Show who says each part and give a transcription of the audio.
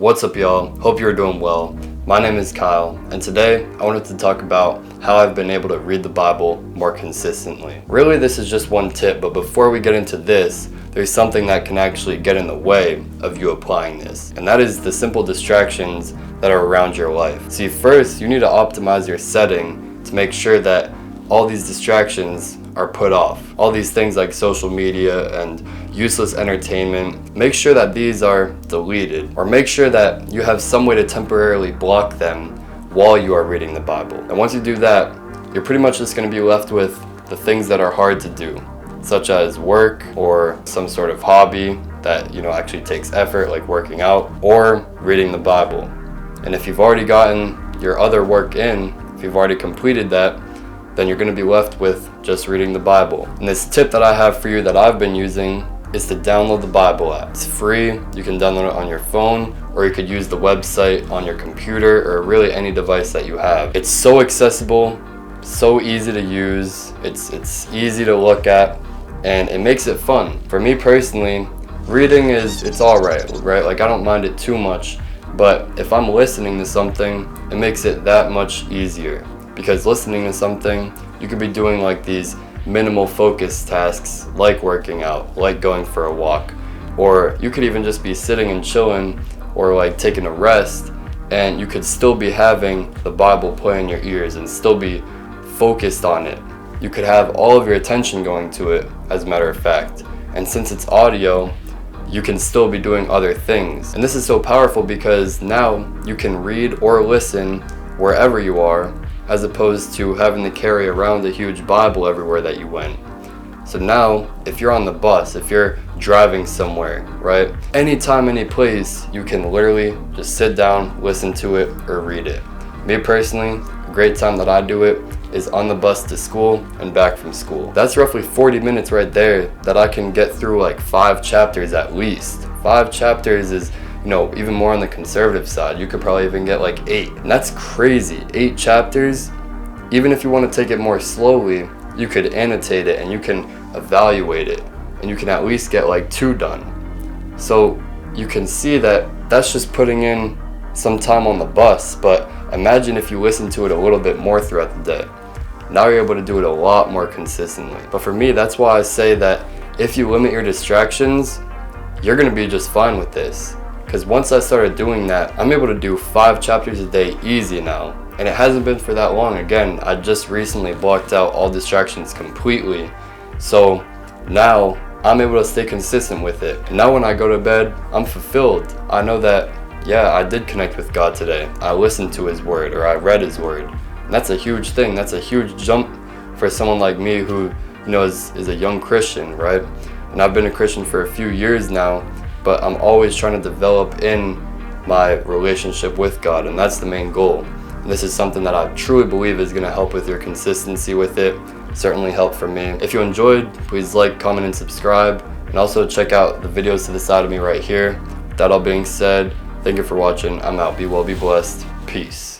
Speaker 1: What's up, y'all? Hope you're doing well. My name is Kyle, and today I wanted to talk about how I've been able to read the Bible more consistently. Really, this is just one tip, but before we get into this, there's something that can actually get in the way of you applying this, and that is the simple distractions that are around your life. See, first, you need to optimize your setting to make sure that all these distractions are put off. All these things like social media and useless entertainment, make sure that these are deleted, or make sure that you have some way to temporarily block them while you are reading the Bible. And once you do that, you're pretty much just going to be left with the things that are hard to do, such as work or some sort of hobby that actually takes effort, like working out or reading the Bible. And if you've already gotten your other work in, if you've already completed that, then you're going to be left with just reading the Bible. And this tip that I have for you that I've been using is to download the Bible app. It's free. You can download it on your phone, or you could use the website on your computer, or really any device that you have. It's so accessible, so easy to use, it's easy to look at, and it makes it fun. For me personally, reading it's alright, right? Like, I don't mind it too much, but if I'm listening to something, it makes it that much easier. Because listening to something, you could be doing like these minimal focus tasks, like working out, like going for a walk, or you could even just be sitting and chilling, or like taking a rest, and you could still be having the Bible play in your ears and still be focused on it. You could have all of your attention going to it, as a matter of fact. And since it's audio, you can still be doing other things. And this is so powerful because now you can read or listen wherever you are, as opposed to having to carry around a huge Bible everywhere that you went. So now, if you're on the bus, if you're driving somewhere, right? Anytime, any place, you can literally just sit down, listen to it, or read it. Me personally, a great time that I do it is on the bus to school and back from school. That's roughly 40 minutes right there that I can get through like 5 chapters at least. 5 chapters is even more on the conservative side. You could probably even get like 8. And that's crazy. 8 chapters. Even if you want to take it more slowly, you could annotate it and you can evaluate it. And you can at least get like 2 done. So you can see that that's just putting in some time on the bus. But imagine if you listen to it a little bit more throughout the day. Now you're able to do it a lot more consistently. But for me, that's why I say that if you limit your distractions, you're going to be just fine with this. Because once I started doing that, I'm able to do 5 chapters a day easy now. And it hasn't been for that long. Again, I just recently blocked out all distractions completely. So now I'm able to stay consistent with it. And now when I go to bed, I'm fulfilled. I know that, yeah, I did connect with God today. I listened to His Word, or I read His Word. And that's a huge thing. That's a huge jump for someone like me who, is a young Christian, right? And I've been a Christian for a few years now. But I'm always trying to develop in my relationship with God, and that's the main goal. And this is something that I truly believe is going to help with your consistency with it. Certainly help for me. If you enjoyed, please like, comment, and subscribe. And also check out the videos to the side of me right here. That all being said, thank you for watching. I'm out. Be well, be blessed. Peace.